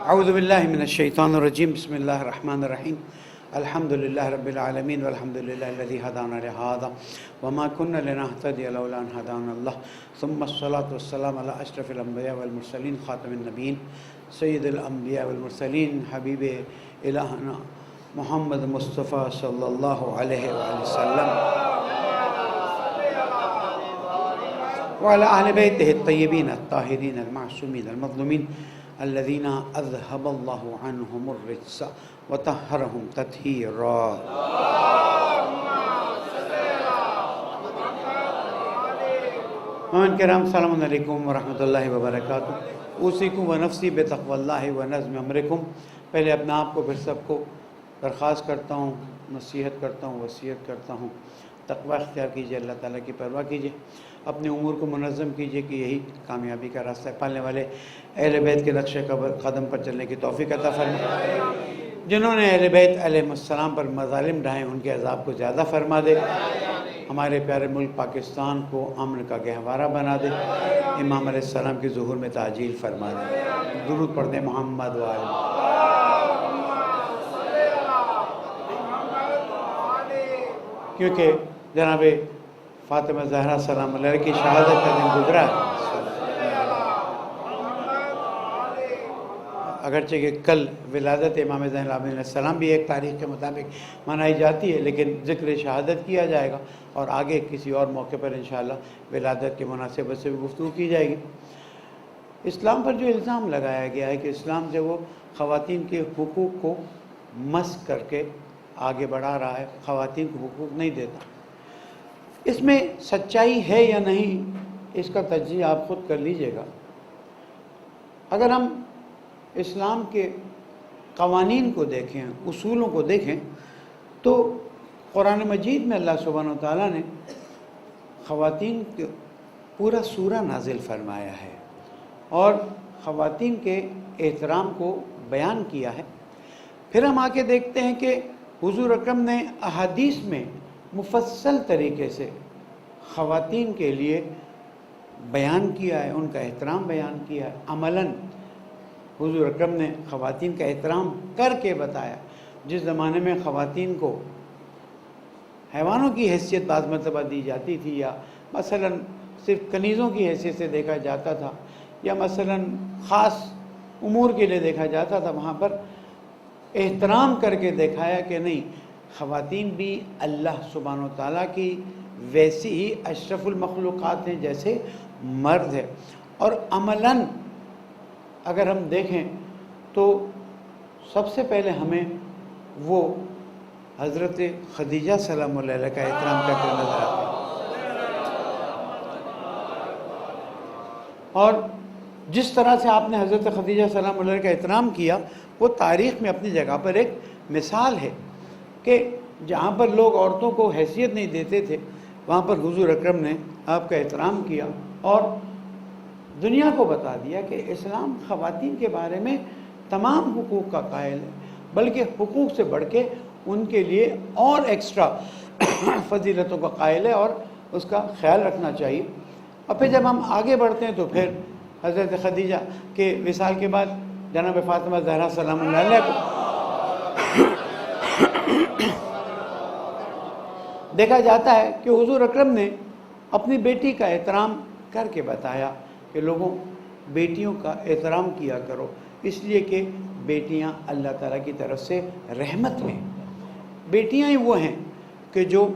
اعوذ باللہ من الشیطان الرجیم بسم اللہ الرحمن الرحیم الحمد للہ رب العالمین والحمد للہ الذی ہدانا لہذا وما كنا لنهتدی لولا ان ہدانا اللہ ثم الصلاة والسلام علی اشرف الانبیاء والمرسلین خاتم النبیین سید الانبیاء والمرسلین حبیب الہنا محمد مصطفیٰ صلی اللہ علیہ وآلہ وسلم وعلى أهل بيته الطيبين الطاهرين المعصومين المظلومين الذين أذهب الله عنهم الرجس وطهرهم تطهيرا. مومن کرام السلام علیکم ورحمۃ اللہ وبرکاتہ. اوصیکم ونفسی بتقوی اللہ ونظم امرکم. پہلے اپنا آپ کو پھر سب کو درخواست کرتا ہوں، نصیحت کرتا ہوں، وصیت کرتا ہوں، تقوی اختیار کیجئے، اللہ تعالیٰ کی پرواہ کیجئے، اپنے امور کو منظم کیجئے کہ یہی کامیابی کا راستہ ہے. پالنے والے اہل بیت کے نقش قدم پر چلنے کی توفیق عطا فرمائے. جنہوں نے اہل بیت علیہ السلام پر مظالم ڈھائے ان کے عذاب کو زیادہ فرما دے. ہمارے پیارے ملک پاکستان کو امن کا گہوارہ بنا دے. امام علیہ السلام کی ظہور میں تعجیل فرما دے. درود پڑھ دیں محمد وآلہ. کیونکہ جناب فاطمہ زہرا سلام علیہ کی شہادت کا دن گزرا ہے. اگرچہ کہ کل ولادت امام زین العابدین علیہ السلام بھی ایک تاریخ کے مطابق منائی جاتی ہے، لیکن ذکر شہادت کیا جائے گا اور آگے کسی اور موقع پر انشاءاللہ ولادت کے مناسبت سے بھی گفتگو کی جائے گی. اسلام پر جو الزام لگایا گیا ہے کہ اسلام سے وہ خواتین کے حقوق کو مسخ کر کے آگے بڑھا رہا ہے، خواتین کو حقوق نہیں دیتا، اس میں سچائی ہے یا نہیں اس کا تجزیہ آپ خود کر لیجئے گا. اگر ہم اسلام کے قوانین کو دیکھیں، اصولوں کو دیکھیں، تو قرآن مجید میں اللہ سبحانہ وتعالیٰ نے خواتین کے پورا سورہ نازل فرمایا ہے اور خواتین کے احترام کو بیان کیا ہے. پھر ہم آگے دیکھتے ہیں کہ حضور اکرم نے احادیث میں مفصل طریقے سے خواتین کے لیے بیان کیا ہے، ان کا احترام بیان کیا ہے. عملاً حضور اکرم نے خواتین کا احترام کر کے بتایا. جس زمانے میں خواتین کو حیوانوں کی حیثیت بعض مرتبہ دی جاتی تھی، یا مثلاً صرف کنیزوں کی حیثیت سے دیکھا جاتا تھا، یا مثلاً خاص امور کے لیے دیکھا جاتا تھا، وہاں پر احترام کر کے دکھایا کہ نہیں، خواتین بھی اللہ سبحانہ وتعالیٰ کی ویسی ہی اشرف المخلوقات ہیں جیسے مرد ہے. اور عملاً اگر ہم دیکھیں تو سب سے پہلے ہمیں وہ حضرت خدیجہ سلام اللہ علیہ کا احترام کرتے نظر آتے ہیں. اور جس طرح سے آپ نے حضرت خدیجہ سلام اللہ علیہ کا احترام کیا، وہ تاریخ میں اپنی جگہ پر ایک مثال ہے کہ جہاں پر لوگ عورتوں کو حیثیت نہیں دیتے تھے، وہاں پر حضور اکرم نے آپ کا احترام کیا اور دنیا کو بتا دیا کہ اسلام خواتین کے بارے میں تمام حقوق کا قائل ہے، بلکہ حقوق سے بڑھ کے ان کے لیے اور ایکسٹرا فضیلتوں کا قائل ہے اور اس کا خیال رکھنا چاہیے. اور پھر جب ہم آگے بڑھتے ہیں تو پھر حضرت خدیجہ کے وصال کے بعد جناب فاطمہ زہرا سلام اللہ علیہ کو دیکھا جاتا ہے کہ حضور اکرم نے اپنی بیٹی کا احترام کر کے بتایا کہ لوگوں بیٹیوں کا احترام کیا کرو، اس لیے کہ بیٹیاں اللہ تعالیٰ کی طرف سے رحمت میں. بیٹیاں ہی وہ ہیں کہ جو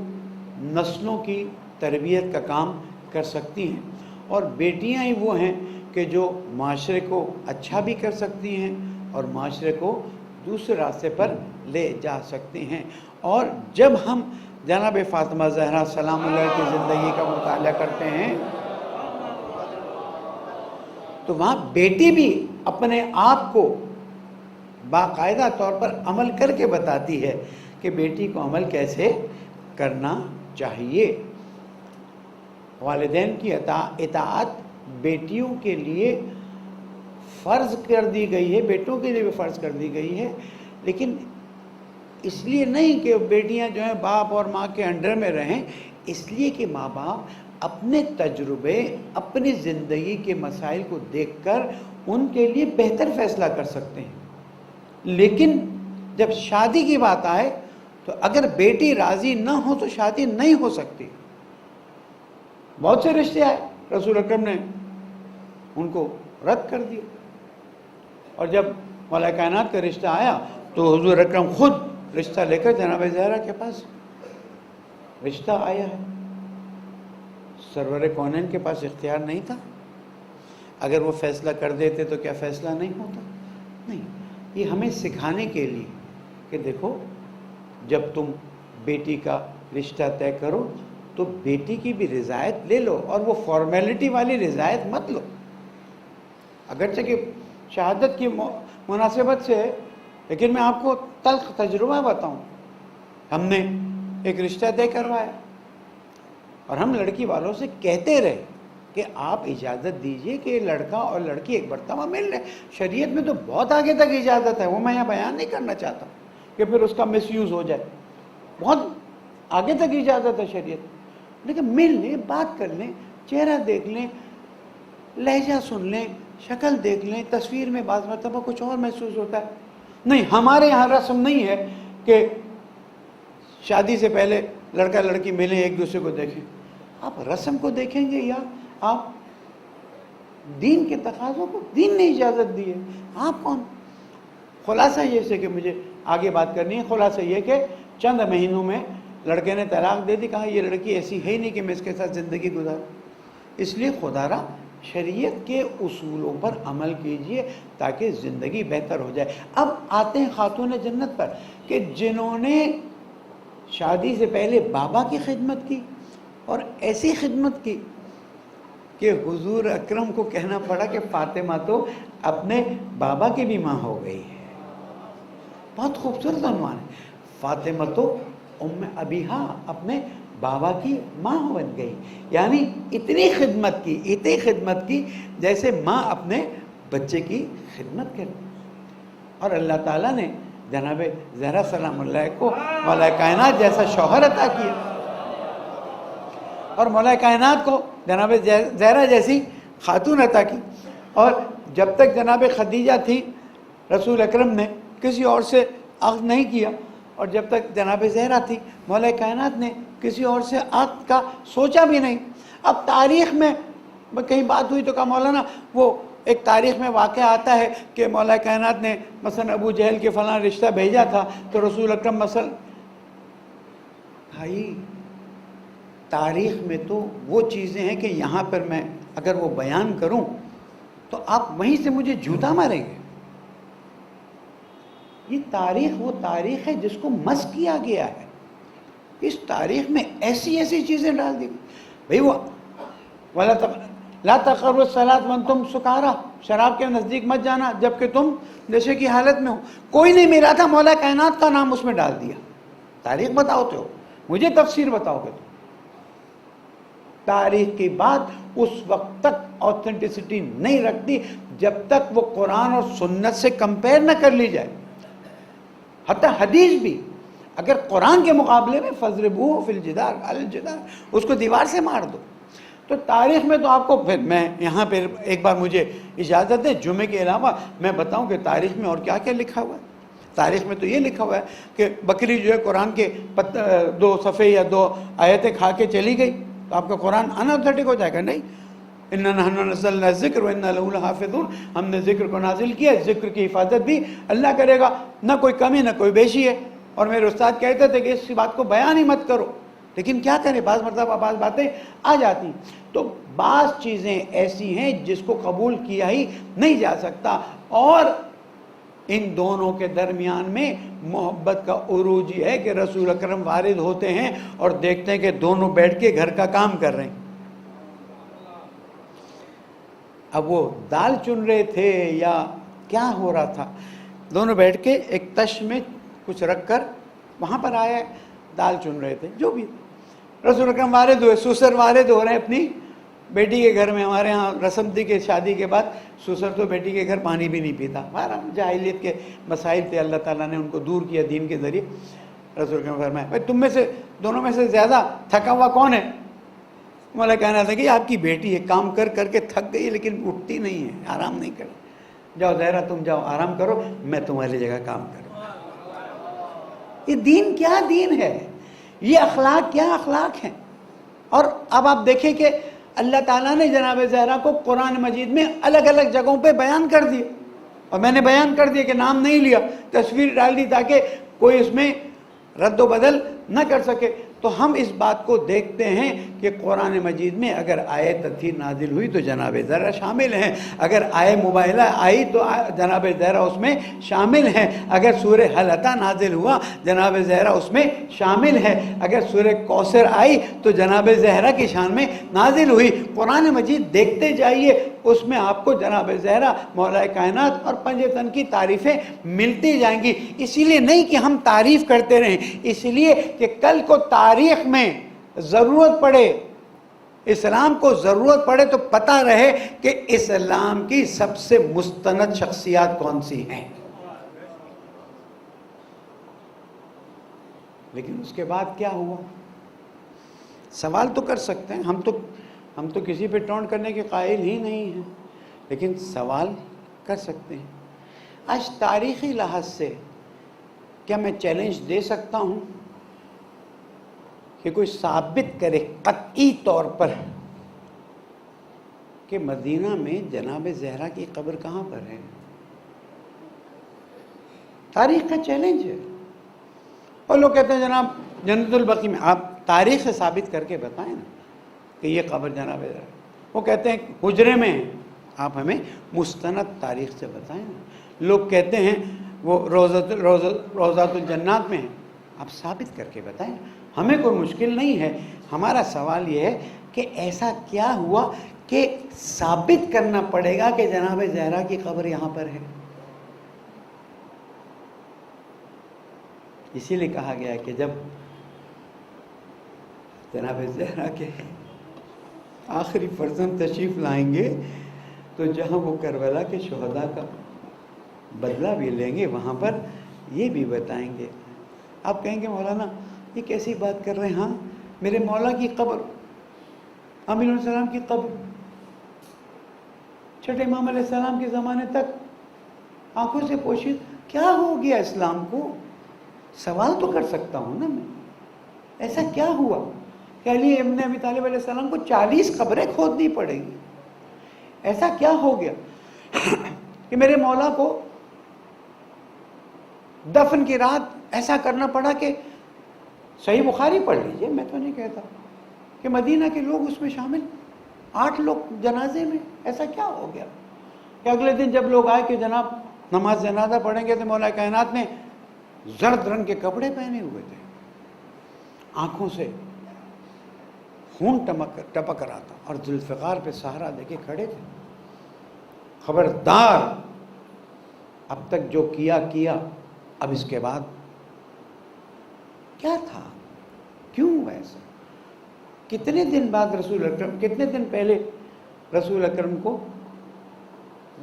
نسلوں کی تربیت کا کام کر سکتی ہیں، اور بیٹیاں ہی وہ ہیں کہ جو معاشرے کو اچھا بھی کر سکتی ہیں اور معاشرے کو دوسرے راستے پر لے جا سکتی ہیں. اور جب ہم جناب فاطمہ زہرا سلام اللہ کی زندگی کا مطالعہ کرتے ہیں تو وہاں بیٹی بھی اپنے آپ کو باقاعدہ طور پر عمل کر کے بتاتی ہے کہ بیٹی کو عمل کیسے کرنا چاہیے. والدین کی اطاعت بیٹیوں کے لیے فرض کر دی گئی ہے، بیٹوں کے لیے بھی فرض کر دی گئی ہے، لیکن اس لیے نہیں کہ بیٹیاں جو ہیں باپ اور ماں کے انڈر میں رہیں، اس لیے کہ ماں باپ اپنے تجربے، اپنی زندگی کے مسائل کو دیکھ کر ان کے لیے بہتر فیصلہ کر سکتے ہیں، لیکن جب شادی کی بات آئے تو اگر بیٹی راضی نہ ہو تو شادی نہیں ہو سکتی۔ بہت سے رشتے آئے، رسول اکرم نے ان کو رد کر دیا، اور جب مولا کائنات کا رشتہ آیا تو حضور اکرم خود رشتہ لے کر جناب زہرا کے پاس رشتہ آیا ہے۔ سرور کونین کے پاس اختیار نہیں تھا؟ اگر وہ فیصلہ کر دیتے تو کیا فیصلہ نہیں ہوتا؟ نہیں، یہ ہمیں سکھانے کے لیے کہ دیکھو، جب تم بیٹی کا رشتہ طے کرو تو بیٹی کی بھی رضایت لے لو، اور وہ فارمیلٹی والی رضایت مت لو۔ اگرچہ کہ شہادت کی مناسبت سے، لیکن میں آپ کو تلخ تجربہ بتاؤں، ہم نے ایک رشتہ طے کروایا اور ہم لڑکی والوں سے کہتے رہے کہ آپ اجازت دیجئے کہ لڑکا اور لڑکی ایک مرتبہ مل لیں۔ شریعت میں تو بہت آگے تک اجازت ہے، وہ میں یہاں بیان نہیں کرنا چاہتا کہ پھر اس کا مس یوز ہو جائے، بہت آگے تک اجازت ہے شریعت، لیکن مل لیں، بات کر لیں، چہرہ دیکھ لیں، لہجہ سن لیں، شکل دیکھ لیں۔ تصویر میں بعض مرتبہ کچھ اور محسوس ہوتا ہے۔ نہیں، ہمارے یہاں رسم نہیں ہے کہ شادی سے پہلے لڑکا لڑکی ملیں، ایک دوسرے کو دیکھیں۔ آپ رسم کو دیکھیں گے یا آپ دین کے تقاضوں کو؟ دین نے اجازت دی ہے، آپ کون؟ خلاصہ یہ سے کہ مجھے آگے بات کرنی ہے، خلاصہ یہ کہ چند مہینوں میں لڑکے نے طلاق دے دی، کہا یہ لڑکی ایسی ہے ہی نہیں کہ میں اس کے ساتھ زندگی گزاروں۔ اس لیے خدا را شریعت کے اصولوں پر عمل کیجئے تاکہ زندگی بہتر ہو جائے۔ اب آتے ہیں خاتون جنت پر کہ جنہوں نے شادی سے پہلے بابا کی خدمت کی اور ایسی خدمت کی کہ حضور اکرم کو کہنا پڑا کہ فاطمہ تو اپنے بابا کی بھی ماں ہو گئی ہے۔ بہت خوبصورت عنوان ہے، فاطمہ تو ام ابیہا، اپنے بابا کی ماں بن گئی، یعنی اتنی خدمت کی جیسے ماں اپنے بچے کی خدمت کرتی۔ اور اللہ تعالیٰ نے جناب زہرا سلام اللہ کو مولا کائنات جیسا شوہر عطا کیا، اور مولا کائنات کو جناب زہرا جیسی خاتون عطا کی۔ اور جب تک جناب خدیجہ تھی رسول اکرم نے کسی اور سے عقد نہیں کیا، اور جب تک جناب زہرا تھی مولا کائنات نے کسی اور سے عقد کا سوچا بھی نہیں۔ اب تاریخ میں کہیں بات ہوئی تو کہا مولانا وہ ایک تاریخ میں واقعہ آتا ہے کہ مولا کائنات نے مثلا ابو جہل کے فلاں رشتہ بھیجا تھا تو رسول اکرم مثلا، بھائی تاریخ میں تو وہ چیزیں ہیں کہ یہاں پر میں اگر وہ بیان کروں تو آپ وہیں سے مجھے جوتا ماریں گے۔ یہ تاریخ وہ تاریخ ہے جس کو مس کیا گیا ہے، اس تاریخ میں ایسی چیزیں ڈال دی بھئی۔ وہ لا تقربوا الصلاۃ وانتم سکارا، شراب کے نزدیک مت جانا جبکہ تم نشے کی حالت میں ہو۔ کوئی نہیں ملا تھا، مولا کائنات کا نام اس میں ڈال دیا۔ تاریخ بتاؤتے ہو، مجھے تفسیر بتاؤ گے تو۔ تاریخ کی بات اس وقت تک آتھینٹسٹی نہیں رکھتی جب تک وہ قرآن اور سنت سے کمپیر نہ کر لی جائے۔ حتی حدیث بھی اگر قرآن کے مقابلے میں فَضْرِبُوهُ فِي الْجِدَارِ عَلَى الْجِدَارِ، اس کو دیوار سے مار دو۔ تو تاریخ میں تو آپ کو پھر میں یہاں پہ ایک بار مجھے اجازت ہے جمعے کے علاوہ میں بتاؤں کہ تاریخ میں اور کیا کیا لکھا ہوا ہے۔ تاریخ میں تو یہ لکھا ہوا ہے کہ بکری جو ہے قرآن کے 2 صفحے یا 2 آیتیں کھا کے چلی گئی تو آپ کا قرآن اناتھینٹک ہو جائے گا؟ نہیں، اِنَّا نَحْنُ نَزَّلْنَا الذِّکْرَ وَإِنَّا لَهُ لَحَافِظُونَ، ہم نے ذکر کو نازل کیا، ذکر کی حفاظت بھی اللہ کرے گا، نہ کوئی کمی نہ کوئی بیشی ہے۔ اور میرے استاد کہتے تھے کہ اس بات کو بیان ہی مت کرو، لیکن کیا کریں، بعض مرتبہ بعض باتیں آ جاتی ہیں۔ تو بعض چیزیں ایسی ہیں جس کو قبول کیا ہی نہیں جا سکتا، اور ان دونوں کے درمیان میں محبت کا عروج یہ ہے کہ رسول اکرم وارد ہوتے ہیں اور دیکھتے ہیں کہ دونوں بیٹھ کے گھر کا کام کر رہے ہیں۔ اب وہ دال چن رہے تھے یا کیا ہو رہا تھا، دونوں بیٹھ کے ایک تش میں کچھ رکھ کر وہاں پر آیا، دال چن رہے تھے، جو بھی۔ رسول اکرم وارد ہوئے، سسر وارد ہو رہے ہیں اپنی بیٹی کے گھر میں۔ ہمارے ہاں رسم تھی کہ شادی کے بعد سسر تو بیٹی کے گھر پانی بھی نہیں پیتا، ہمارا جاہلیت کے مسائل تھے، اللہ تعالیٰ نے ان کو دور کیا دین کے ذریعے۔ رسول اکرم فرمایا بھائی تم میں سے دونوں میں سے زیادہ تھکا ہوا کون ہے؟ مولا کہنا تھا کہ آپ کی بیٹی ہے، کام کر کر کے تھک گئی لیکن اٹھتی نہیں ہے، آرام نہیں کرتی۔ جاؤ زہرا تم جاؤ آرام کرو، میں تمہاری جگہ کام کروں۔ یہ دین کیا دین ہے، یہ اخلاق کیا اخلاق ہیں۔ اور اب آپ دیکھیں کہ اللہ تعالیٰ نے جناب زہرا کو قرآن مجید میں الگ الگ جگہوں پہ بیان کر دیا، اور میں نے بیان کر دیا کہ نام نہیں لیا، تصویر ڈال دی تاکہ کوئی اس میں رد و بدل نہ کر سکے۔ تو ہم اس بات کو دیکھتے ہیں کہ قرآن مجید میں اگر آیت تطہیر نازل ہوئی تو جناب زہرا شامل ہیں، اگر آیت مباہلہ آئی تو جناب زہرا اس میں شامل ہیں، اگر سورہ حل اتی نازل ہوا جناب زہرا اس میں شامل ہے، اگر سورہ کوثر آئی تو جناب زہرا کی شان میں نازل ہوئی۔ قرآن مجید دیکھتے جائیے، اس میں آپ کو جناب زہرا مولا کائنات اور پنج تن کی تعریفیں ملتی جائیں گی۔ اسی لیے نہیں کہ ہم تعریف کرتے رہیں، اس لیے کہ کل کو تاریخ میں ضرورت پڑے، اسلام کو ضرورت پڑے تو پتہ رہے کہ اسلام کی سب سے مستند شخصیات کون سی ہیں۔ لیکن اس کے بعد کیا ہوا؟ سوال تو کر سکتے ہیں، ہم تو کسی پہ ٹونٹ کرنے کے قائل ہی نہیں ہیں، لیکن سوال کر سکتے ہیں۔ آج تاریخی لحاظ سے کیا میں چیلنج دے سکتا ہوں کہ کوئی ثابت کرے قطعی طور پر کہ مدینہ میں جناب زہرا کی قبر کہاں پر ہے؟ تاریخ کا چیلنج ہے۔ اور لوگ کہتے ہیں جناب جنت البقیع میں، آپ تاریخ سے ثابت کر کے بتائیں نا کہ یہ قبر جناب زہرا، وہ کہتے ہیں حجرے میں، آپ ہمیں مستند تاریخ سے بتائیں نا۔ لوگ کہتے ہیں وہ روضات الجنات میں ہے، آپ ثابت کر کے بتائیں، ہمیں کوئی مشکل نہیں ہے۔ ہمارا سوال یہ ہے کہ ایسا کیا ہوا کہ ثابت کرنا پڑے گا کہ جناب زہرا کی قبر یہاں پر ہے۔ اسی لیے کہا گیا کہ جب جناب زہرا کے آخری فرزند تشریف لائیں گے تو جہاں وہ کربلا کے شہداء کا بدلہ بھی لیں گے، وہاں پر یہ بھی بتائیں گے۔ آپ کہیں گے مولانا یہ کیسی بات کر رہے ہیں؟ ہاں، میرے مولا کی قبر، امین علیہ السلام کی قبر، چھٹے امام علیہ السلام کے زمانے تک آنکھوں سے پوشید، کیا ہو گیا اسلام کو؟ سوال تو کر سکتا ہوں نا میں، ایسا کیا ہوا کہ علی ابن ابی طالب علیہ السلام کو 40 قبریں کھودنی پڑیں گی؟ ایسا کیا ہو گیا کہ میرے مولا کو دفن کی رات ایسا کرنا پڑا کہ صحیح بخاری پڑھ لیجئے، میں تو نہیں کہتا کہ مدینہ کے لوگ اس میں شامل، 8 لوگ جنازے میں، ایسا کیا ہو گیا کہ اگلے دن جب لوگ آئے کہ جناب نماز جنازہ پڑھیں گے تو مولا کائنات نے زرد رنگ کے کپڑے پہنے ہوئے تھے، آنکھوں سے خون ٹپک رہا تھا اور ذوالفقار پہ سہارا دے کے کھڑے تھے۔ خبردار، اب تک جو کیا اب اس کے بعد کیا تھا؟ کیوں ایسا؟ کتنے دن بعد رسول اکرم، کتنے دن پہلے رسول اکرم کو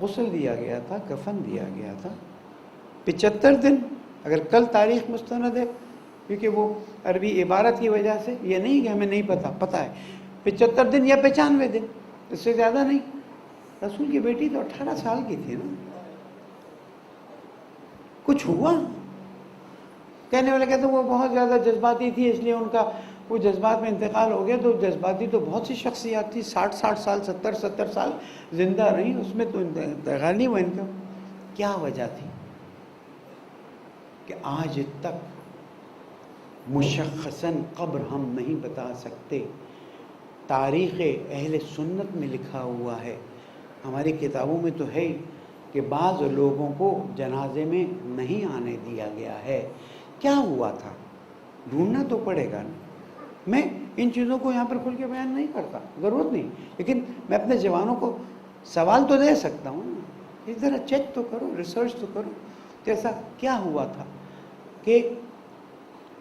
غسل دیا گیا تھا، کفن دیا گیا تھا؟ 75 دن، اگر کل تاریخ مستند ہے، کیونکہ وہ عربی عبارت کی وجہ سے، یہ نہیں کہ ہمیں نہیں پتہ ہے، 75 دن یا 95 دن، اس سے زیادہ نہیں۔ رسول کی بیٹی تو 18 سال کی تھی نا، کچھ ہوا؟ کہنے والے کہتے ہیں وہ بہت زیادہ جذباتی تھی، اس لیے ان کا وہ جذبات میں انتقال ہو گیا۔ تو جذباتی تو بہت سی شخصیات تھی، 60 سال 70 سال زندہ رہی، اس میں تو انتقال نہیں ہوا ان کا۔ کیا وجہ تھی کہ آج تک مشخصاً قبر ہم نہیں بتا سکتے؟ تاریخ اہل سنت میں لکھا ہوا ہے، ہماری کتابوں میں تو ہے کہ بعض لوگوں کو جنازے میں نہیں آنے دیا گیا ہے۔ کیا ہوا تھا؟ ڈھونڈنا تو پڑے گا نا۔ میں ان چیزوں کو یہاں پر کھل کے بیان نہیں کرتا، ضرورت نہیں، لیکن میں اپنے جوانوں کو سوال تو دے سکتا ہوں نا، ذرا چیک تو کرو، ریسرچ تو کرو، تو ایسا کیا ہوا تھا کہ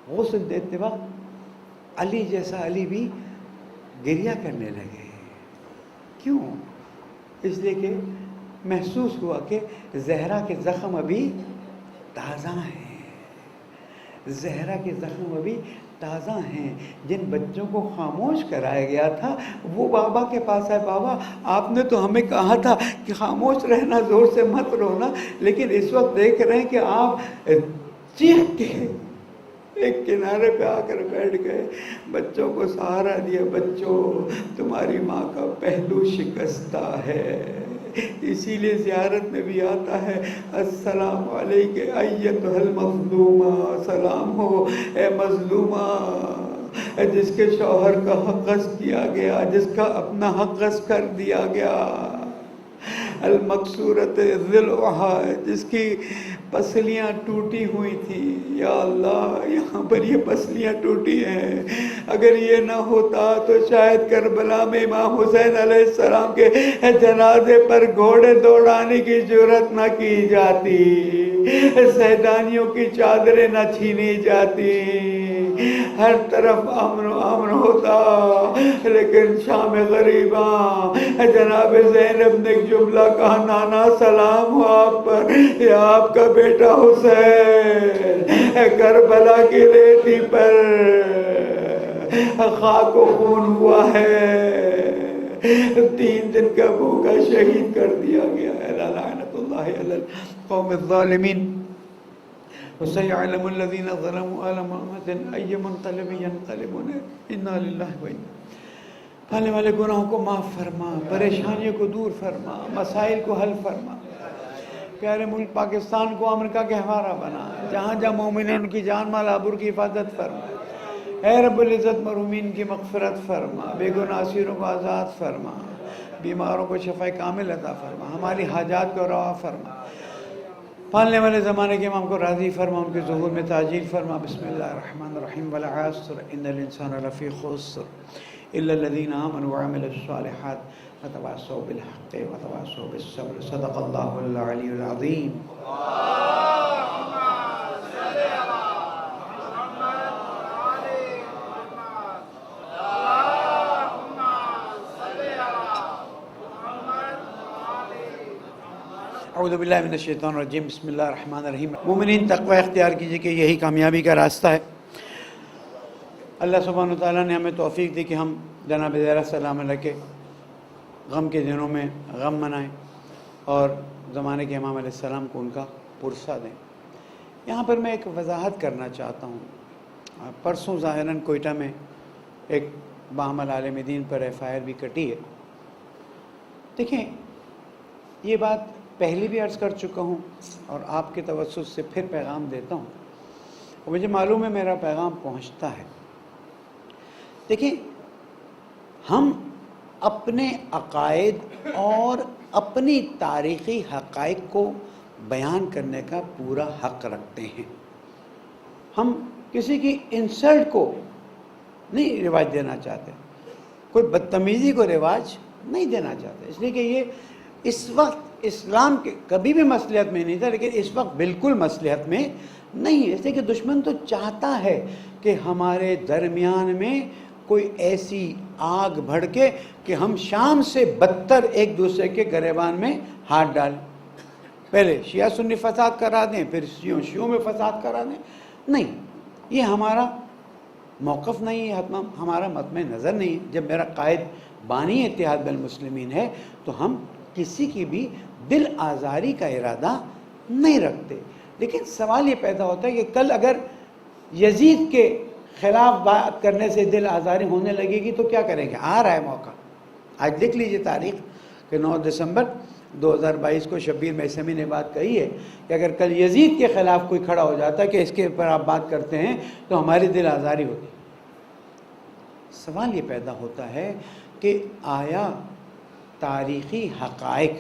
غسل دیتے وقت علی جیسا علی بھی گریہ کرنے لگے؟ کیوں؟ اس لیے کہ محسوس ہوا کہ زہرا کے زخم ابھی تازہ ہیں، زہرا کے زخم ابھی تازہ ہیں، جن بچوں کو خاموش کرایا گیا تھا وہ بابا کے پاس آئے، بابا آپ نے تو ہمیں کہا تھا کہ خاموش رہنا، زور سے مت رونا، لیکن اس وقت دیکھ رہے ہیں کہ آپ چیخ کے ایک کنارے پہ آ کر بیٹھ گئے، بچوں کو سہارا دیا، بچوں تمہاری ماں کا پہلو شکستہ ہے۔ اسی لیے زیارت میں بھی آتا ہے السلام علیک ایتھا المظلومہ، سلام ہو اے مظلومہ، جس کے شوہر کا حق غصب کیا گیا، جس کا اپنا حق غصب کر دیا گیا، المکسورت ضلعها، جس کی پسلیاں ٹوٹی ہوئی تھی۔ یا اللہ یہاں پر یہ پسلیاں ٹوٹی ہیں، اگر یہ نہ ہوتا تو شاید کربلا میں امام حسین علیہ السلام کے جنازے پر گھوڑے دوڑانے کی جرات نہ کی جاتی، سیدانیوں کی چادریں نہ چھینی جاتی، ہر طرف امن و امن ہوتا، لیکن شام غریباں جناب زینب نے ایک جملہ کہا، نانا سلام ہو آپ پر، یہ آپ کا بیٹا حسین کربلا کی ریتی پر خاک و خون ہوا ہے، 3 دن کا بھوکا شہید کر دیا گیا ہے۔ لعنت اللہ علی القوم الظالمین، وسيعلم الذين ظلموا آل محمد أي منقلب ينقلبون، انا للہ و انا۔ پھلنے والے گناہوں کو معاف فرما، پریشانیوں کو دور فرما، مسائل کو حل فرما، پیارے ملک پاکستان کو امن کا گہوارہ بنا، جہاں جہاں مومنین کی جان مال آبرو کی حفاظت فرما، اے رب العزت مرحومین کی مغفرت فرما، بے گناہ اسیروں کو آزاد فرما، بیماروں کو شفاء کامل عطا فرما، ہماری حاجات کو روا فرما، پالنے والے زمانے کے امام کو راضی فرما، ان کے ظہور میں تاجیل فرما۔ بسم اللہ الرحمن الرحیم، والعصر ان الانسان لفی خسر الا الذین آمنوا وعملوا الصالحات وتواصوا بالحق وتواصوا بالصبر، صدق اللہ العلی العظیم۔ اعوذ باللہ من الشیطان الرجیم، بسم اللہ الرحمن الرحیم۔ مومنین تقوی اختیار کیجئے کہ یہی کامیابی کا راستہ ہے۔ اللہ سبحانہ وتعالیٰ نے ہمیں توفیق دی کہ ہم جناب زہرا سلام علیہ کے غم کے دنوں میں غم منائیں اور زمانے کے امام علیہ السلام کو ان کا پرسہ دیں۔ یہاں پر میں ایک وضاحت کرنا چاہتا ہوں۔ پرسوں ظاہراً کوئٹہ میں ایک باعمل عالم دین پر FIR بھی کٹی ہے۔ دیکھیں، یہ بات پہلے بھی عرض کر چکا ہوں اور آپ کے توسط سے پھر پیغام دیتا ہوں، اور مجھے معلوم ہے میرا پیغام پہنچتا ہے۔ دیکھیں، ہم اپنے عقائد اور اپنی تاریخی حقائق کو بیان کرنے کا پورا حق رکھتے ہیں۔ ہم کسی کی انسلٹ کو نہیں رواج دینا چاہتے، کوئی بدتمیزی کو رواج نہیں دینا چاہتے، اس لیے کہ یہ اس وقت اسلام کے کبھی بھی مصلحت میں نہیں تھا، لیکن اس وقت بالکل مصلحت میں نہیں ہے، اس لیے کہ دشمن تو چاہتا ہے کہ ہمارے درمیان میں کوئی ایسی آگ بھڑکے کہ ہم شام سے بدتر ایک دوسرے کے گریبان میں ہاتھ ڈالیں، پہلے شیعہ سنی فساد کرا دیں، پھر شیعوں میں فساد کرا دیں۔ نہیں، یہ ہمارا موقف نہیں ہے، ہمارا مطمع نظر نہیں ہے۔ جب میرا قائد بانی اتحاد بین المسلمین ہے تو ہم کسی کی بھی دل آزاری کا ارادہ نہیں رکھتے، لیکن سوال یہ پیدا ہوتا ہے کہ کل اگر یزید کے خلاف بات کرنے سے دل آزاری ہونے لگے گی تو کیا کریں گے؟ آ رہا ہے موقع، آج دیکھ لیجئے تاریخ کہ 9 دسمبر 2022 کو شبیر میثمی نے بات کہی ہے کہ اگر کل یزید کے خلاف کوئی کھڑا ہو جاتا ہے کہ اس کے اوپر آپ بات کرتے ہیں تو ہماری دل آزاری ہوتی۔ سوال یہ پیدا ہوتا ہے کہ آیا تاریخی حقائق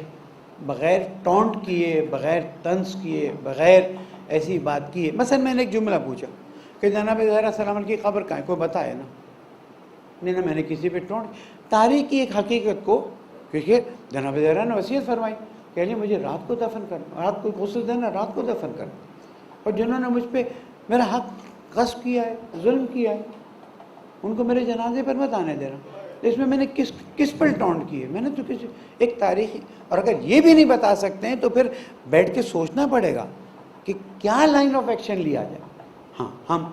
بغیر ٹونٹ کیے، بغیر طنز کیے، بغیر ایسی بات کیے، مثلا میں نے ایک جملہ پوچھا کہ جناب زہرا سلام علیہ کی قبر کہاں ہے، کوئی بتائے نا؟ نہیں نا، میں نے کسی پہ ٹونٹ، تاریخ کی ایک حقیقت کو، کیونکہ جناب زہرا نے وصیت فرمائی کہ علی مجھے رات کو دفن کرنا، رات کو غسل دینا، رات کو دفن کرنا، اور جنہوں نے مجھ پہ میرا حق غصب کیا ہے، ظلم کیا ہے، ان کو میرے جنازے پر مت آنے دے رہا۔ اس میں نے کس پر ٹونٹ کی ہے؟ میں نے تو کسی ایک تاریخی، اور اگر یہ بھی نہیں بتا سکتے ہیں تو پھر بیٹھ کے سوچنا پڑے گا کہ کیا لائن آف ایکشن لیا جائے۔ ہاں، ہم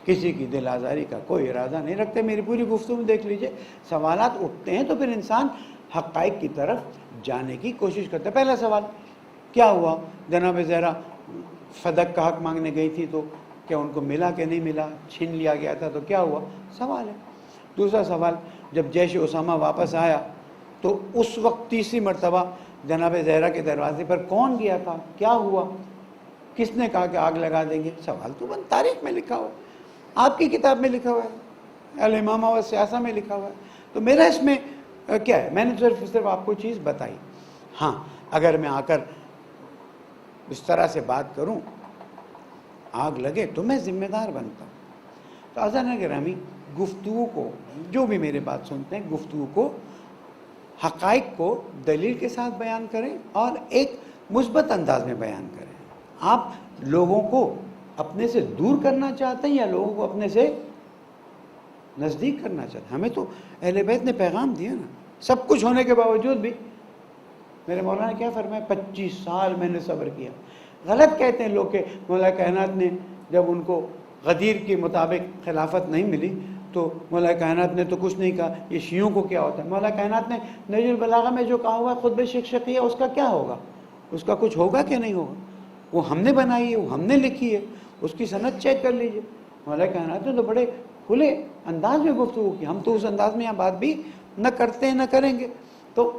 کسی کی دل آزاری کا کوئی ارادہ نہیں رکھتے. میری پوری گفتگو میں دیکھ لیجئے سوالات اٹھتے ہیں تو پھر انسان حقائق کی طرف جانے کی کوشش کرتا ہے. پہلا سوال کیا ہوا؟ جناب زہرا فدق کا حق مانگنے گئی تھی تو کیا ان کو ملا کہ نہیں ملا؟ چھین لیا گیا تھا تو کیا ہوا؟ سوال ہے. دوسرا سوال، جب جیش اسامہ واپس آیا تو اس وقت تیسری مرتبہ جناب زہرا کے دروازے پر کون گیا تھا؟ کیا ہوا؟ کس نے کہا کہ آگ لگا دیں گے؟ سوال تو بند تاریخ میں لکھا ہوا ہے، آپ کی کتاب میں لکھا ہوا ہے، الامامہ و سیاسہ میں لکھا ہوا ہے. تو میرا اس میں کیا ہے؟ میں نے صرف آپ کو چیز بتائی. ہاں اگر میں آ کر اس طرح سے بات کروں آگ لگے تو میں ذمہ دار بنتا ہوں. تو عزیزان گرامی، گفتگو کو، جو بھی میرے بات سنتے ہیں، گفتگو کو، حقائق کو دلیل کے ساتھ بیان کریں اور ایک مثبت انداز میں بیان کریں. آپ لوگوں کو اپنے سے دور کرنا چاہتے ہیں یا لوگوں کو اپنے سے نزدیک کرنا چاہتے ہیں؟ ہمیں تو اہل بیت نے پیغام دیا نا. سب کچھ ہونے کے باوجود بھی میرے مولانا نے کیا فرمایا؟ 25 سال میں نے صبر کیا. غلط کہتے ہیں لوگ کہ مولا کائنات نے جب ان کو غدیر کے مطابق خلافت نہیں ملی تو مولا کائنات نے تو کچھ نہیں کہا. یہ شیعوں کو کیا ہوتا ہے؟ مولا کائنات نے نہج البلاغہ میں جو کہا ہوا ہے خطبہ شقشقیہ، اس کا کیا ہوگا؟ اس کا کچھ ہوگا کہ نہیں ہوگا؟ وہ ہم نے بنائی ہے، وہ ہم نے لکھی ہے، اس کی سند چیک کر لیجئے. مولا کائنات نے تو بڑے کھلے انداز میں گفتگو کی. ہم تو اس انداز میں یہاں بات بھی نہ کرتے ہیں نہ کریں گے. تو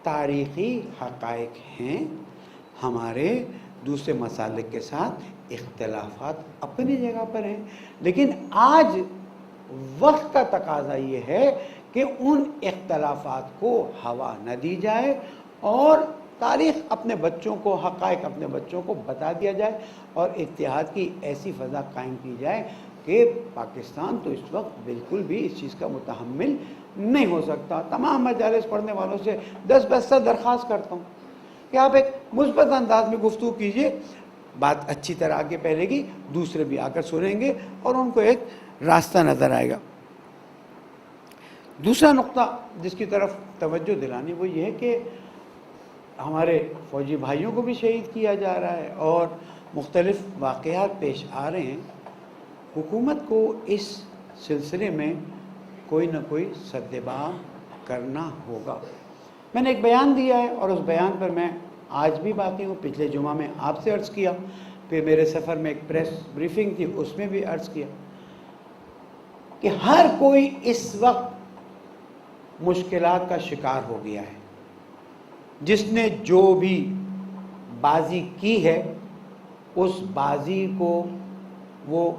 تاریخی حقائق ہیں. ہمارے دوسرے مسالک کے ساتھ اختلافات اپنی جگہ پر ہیں، لیکن آج وقت کا تقاضا یہ ہے کہ ان اختلافات کو ہوا نہ دی جائے اور تاریخ اپنے بچوں کو، حقائق اپنے بچوں کو بتا دیا جائے اور اتحاد کی ایسی فضا قائم کی جائے کہ پاکستان تو اس وقت بالکل بھی اس چیز کا متحمل نہیں ہو سکتا. تمام مجالس پڑھنے والوں سے دس درخواست کرتا ہوں کہ آپ ایک مثبت انداز میں گفتگو کیجئے. بات اچھی طرح آگے پھیلے گی، دوسرے بھی آ کر سنیں گے اور ان کو ایک راستہ نظر آئے گا. دوسرا نقطہ جس کی طرف توجہ دلانی وہ یہ ہے کہ ہمارے فوجی بھائیوں کو بھی شہید کیا جا رہا ہے اور مختلف واقعات پیش آ رہے ہیں. حکومت کو اس سلسلے میں کوئی نہ کوئی سدباب کرنا ہوگا. میں نے ایک بیان دیا ہے اور اس بیان پر میں آج بھی باقی ہوں. پچھلے جمعہ میں آپ سے عرض کیا، پھر میرے سفر میں ایک پریس بریفنگ تھی اس میں بھی عرض کیا کہ ہر کوئی اس وقت مشکلات کا شکار ہو گیا ہے. جس نے جو بھی بازی کی ہے اس بازی کو وہ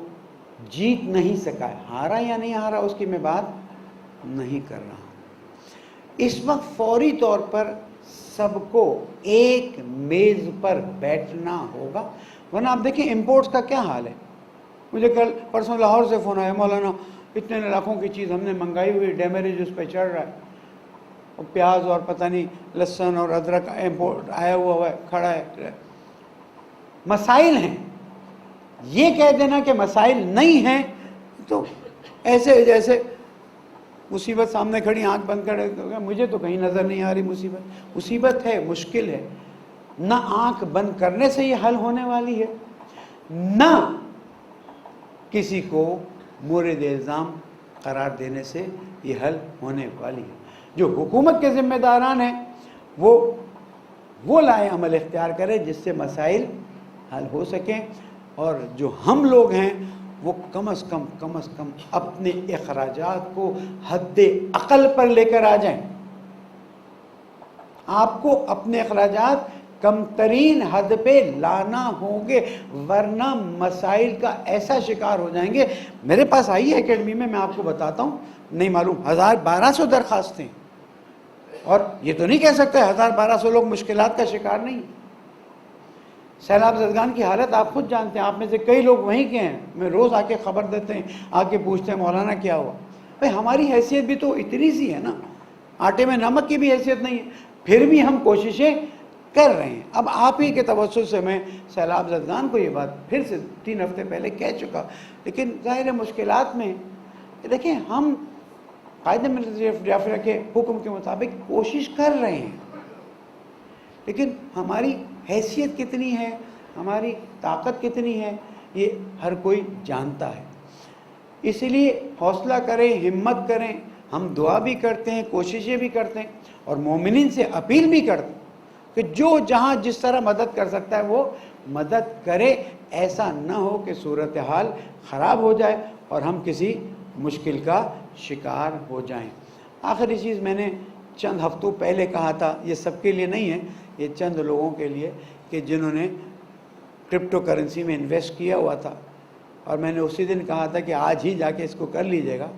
جیت نہیں سکا ہے. ہارا یا نہیں ہارا اس کی میں بات نہیں کر رہا ہوں. اس وقت فوری طور پر سب کو ایک میز پر بیٹھنا ہوگا، ورنہ آپ دیکھیں امپورٹس کا کیا حال ہے. مجھے کل پرسوں لاہور سے فون آیا، مولانا اتنے لاکھوں کی چیز ہم نے منگائی ہوئی، ڈیمیریج اس پہ چڑھ رہا ہے، اور پیاز اور پتہ نہیں لہسن اور ادرک امپورٹ آیا ہوا ہے، کھڑا ہے. مسائل ہیں. یہ کہہ دینا کہ مسائل نہیں ہیں تو ایسے جیسے مصیبت سامنے کھڑی آنکھ بند کر، مجھے تو کہیں نظر نہیں آ رہی مصیبت. مصیبت ہے، مشکل ہے. نہ آنکھ بند کرنے سے یہ حل ہونے والی ہے، نہ کسی کو مورد الزام قرار دینے سے یہ حل ہونے والی ہے. جو حکومت کے ذمہ داران ہیں وہ لائے عمل اختیار کریں جس سے مسائل حل ہو سکیں، اور جو ہم لوگ ہیں وہ کم از کم اپنے اخراجات کو حد عقل پر لے کر آ جائیں. آپ کو اپنے اخراجات کم ترین حد پہ لانا ہوں گے، ورنہ مسائل کا ایسا شکار ہو جائیں گے. میرے پاس آئی ہے اکیڈمی میں آپ کو بتاتا ہوں، نہیں معلوم 1200 درخواستیں، اور یہ تو نہیں کہہ سکتے 1200 لوگ مشکلات کا شکار نہیں. سیلاب زدگان کی حالت آپ خود جانتے ہیں، آپ میں سے کئی لوگ وہیں کے ہیں. میں روز آ کے خبر دیتے ہیں، آ کے پوچھتے ہیں مولانا کیا ہوا. بھائی ہماری حیثیت بھی تو اتنی سی ہے نا، آٹے میں نمک کی بھی حیثیت نہیں ہے، پھر بھی ہم کوششیں کر رہے ہیں. اب آپ ہی کے توسط سے میں سیلاب زدگان کو یہ بات پھر سے 3 ہفتے پہلے کہہ چکا، لیکن ظاہر مشکلات میں دیکھیں ہم قائد ملت جعفریہ کے حکم کے مطابق کوشش کر رہے ہیں، لیکن ہماری حیثیت کتنی ہے، ہماری طاقت کتنی ہے، یہ ہر کوئی جانتا ہے. اسی لیے حوصلہ کریں، ہمت کریں، ہم دعا بھی کرتے ہیں، کوششیں بھی کرتے ہیں، اور مومنین سے اپیل بھی کرتے ہیں کہ جو جہاں جس طرح مدد کر سکتا ہے وہ مدد کرے. ایسا نہ ہو کہ صورتحال خراب ہو جائے اور ہم کسی مشکل کا شکار ہو جائیں. آخری چیز میں نے چند ہفتوں پہلے کہا تھا، یہ سب کے لیے نہیں ہے، یہ چند لوگوں کے لیے کہ جنہوں نے کرپٹو کرنسی میں انویسٹ کیا ہوا تھا، اور میں نے اسی دن کہا تھا کہ آج ہی جا کے اس کو کر لیجئے گا.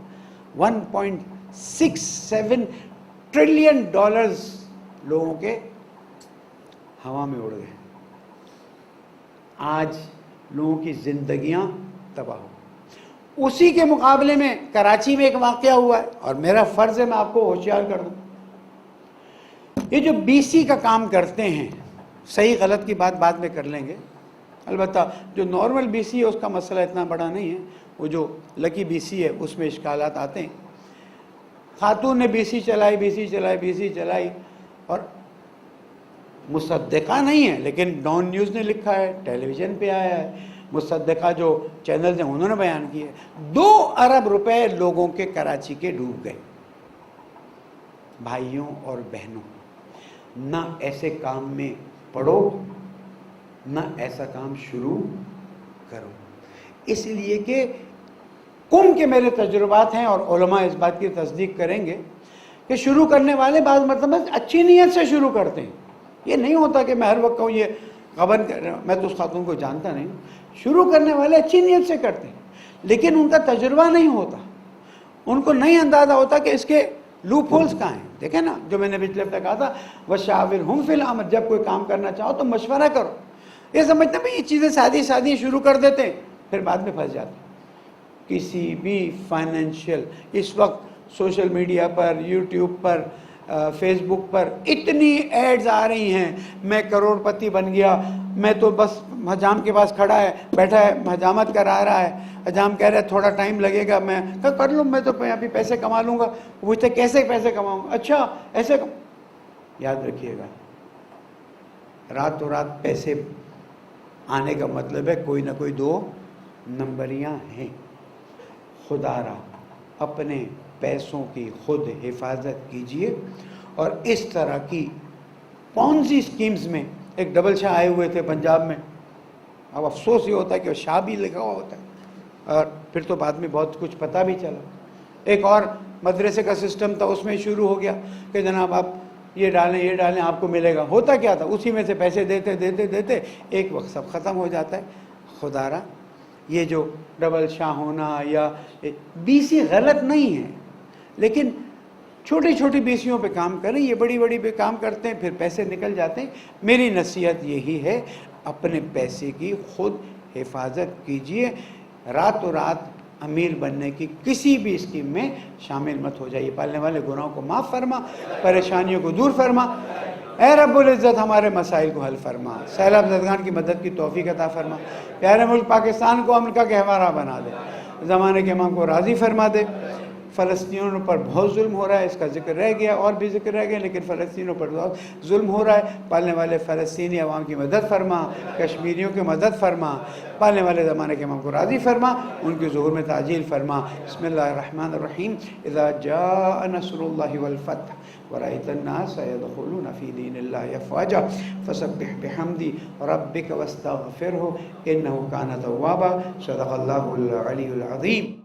1.67 ٹریلین ڈالرز لوگوں کے ہوا میں اڑ گئے. آج لوگوں کی زندگیاں تباہ ہو. اسی کے مقابلے میں کراچی میں ایک واقعہ ہوا ہے، اور میرا فرض ہے میں آپ کو ہوشیار کر دوں. یہ جو بی سی کا کام کرتے ہیں، صحیح غلط کی بات بعد میں کر لیں گے، البتہ جو نارمل بی سی ہے اس کا مسئلہ اتنا بڑا نہیں ہے، وہ جو لکی بی سی ہے اس میں اشکالات آتے ہیں. خاتون نے بی سی چلائی، اور مصدقہ نہیں ہے لیکن ڈان نیوز نے لکھا ہے، ٹیلی ویژن پہ آیا ہے، مصدقہ جو چینلز ہیں انہوں نے بیان کیا ہے. 2 ارب روپے لوگوں کے کراچی کے ڈوب گئے. بھائیوں اور بہنوں، نہ ایسے کام میں پڑو، نہ ایسا کام شروع کرو. اس لیے کہ کے میرے تجربات ہیں، اور علماء اس بات کی تصدیق کریں گے کہ شروع کرنے والے بعض مرتبہ اچھی نیت سے شروع کرتے ہیں. یہ نہیں ہوتا کہ میں ہر وقت کہوں یہ خبر، میں تو اس خاتون کو جانتا نہیں ہوں. شروع کرنے والے اچھی نیت سے کرتے ہیں، لیکن ان کا تجربہ نہیں ہوتا، ان کو نہیں اندازہ ہوتا کہ اس کے لوپ ہولز کہاں ہیں. دیکھیں نا، جو میں نے پچھلے ہفتے کہا تھا، وَشَاوِرْهُمْ فِي الْأَمْرِ، جب کوئی کام کرنا چاہو تو مشورہ کرو. یہ سمجھتے ہیں یہ چیزیں سادی شروع کر دیتے ہیں، پھر بعد میں پھنس جاتے ہیں. کسی بھی فائنینشیل، اس وقت سوشل میڈیا پر، یوٹیوب پر، فیس بک پر اتنی ایڈز آ رہی ہیں، میں کروڑ پتی بن گیا، میں تو بس حجام کے پاس کھڑا ہے، بیٹھا ہے، حجامت کرا رہا ہے، حجام کہہ رہا ہے تھوڑا ٹائم لگے گا، میں کر لوں، میں تو ابھی پیسے کما لوں گا. پوچھتے کیسے پیسے کماؤں گا؟ اچھا ایسے یاد رکھیے گا، راتوں رات پیسے آنے کا مطلب ہے کوئی نہ کوئی 2 نمبریاں ہیں. خدا را اپنے پیسوں کی خود حفاظت کیجئے. اور اس طرح کی پونزی سکیمز میں ایک ڈبل شاہ آئے ہوئے تھے پنجاب میں. اب افسوس یہ ہوتا ہے کہ وہ شاہ بھی لکھا ہوا ہوتا ہے، اور پھر تو بعد میں بہت کچھ پتہ بھی چلا. ایک اور مدرسے کا سسٹم تھا، اس میں شروع ہو گیا کہ جناب آپ یہ ڈالیں آپ کو ملے گا. ہوتا کیا تھا، اسی میں سے پیسے دیتے ایک وقت سب ختم ہو جاتا ہے. خدا را یہ جو ڈبل شاہ ہونا یا بی سی غلط نہیں ہے، لیکن چھوٹی بیسیوں پہ کام کریں. یہ بڑی پہ کام کرتے ہیں، پھر پیسے نکل جاتے ہیں. میری نصیحت یہی ہے، اپنے پیسے کی خود حفاظت کیجئے. راتوں رات امیر بننے کی کسی بھی اسکیم میں شامل مت ہو جائیے. پالنے والے گناہوں کو معاف فرما، پریشانیوں کو دور فرما. اے رب العزت ہمارے مسائل کو حل فرما، سیلاب زدگان کی مدد کی توفیق عطا فرما. پیارے ملک پاکستان کو امن کا گہوارہ بنا دے، زمانے کے امام کو راضی فرما دے. فلسطینیوں پر بہت ظلم ہو رہا ہے، اس کا ذکر رہ گیا، اور بھی ذکر رہ گیا، لیکن فلسطینیوں پر بہت ظلم ہو رہا ہے. پالنے والے فلسطینی عوام کی مدد فرما، کشمیریوں کی مدد فرما. پالنے والے زمانے کے امام کو راضی فرما، ان کے ظہور میں تعجیل فرما. بسم اللہ الرحمن الرحیم. اذا جاء نصر اللہ والفتح ورأيت الناس يدخلون في دين الله أفواجا فسبح بحمد ربك واستغفره إنه كان توابا. صدق الله العلي العظيم.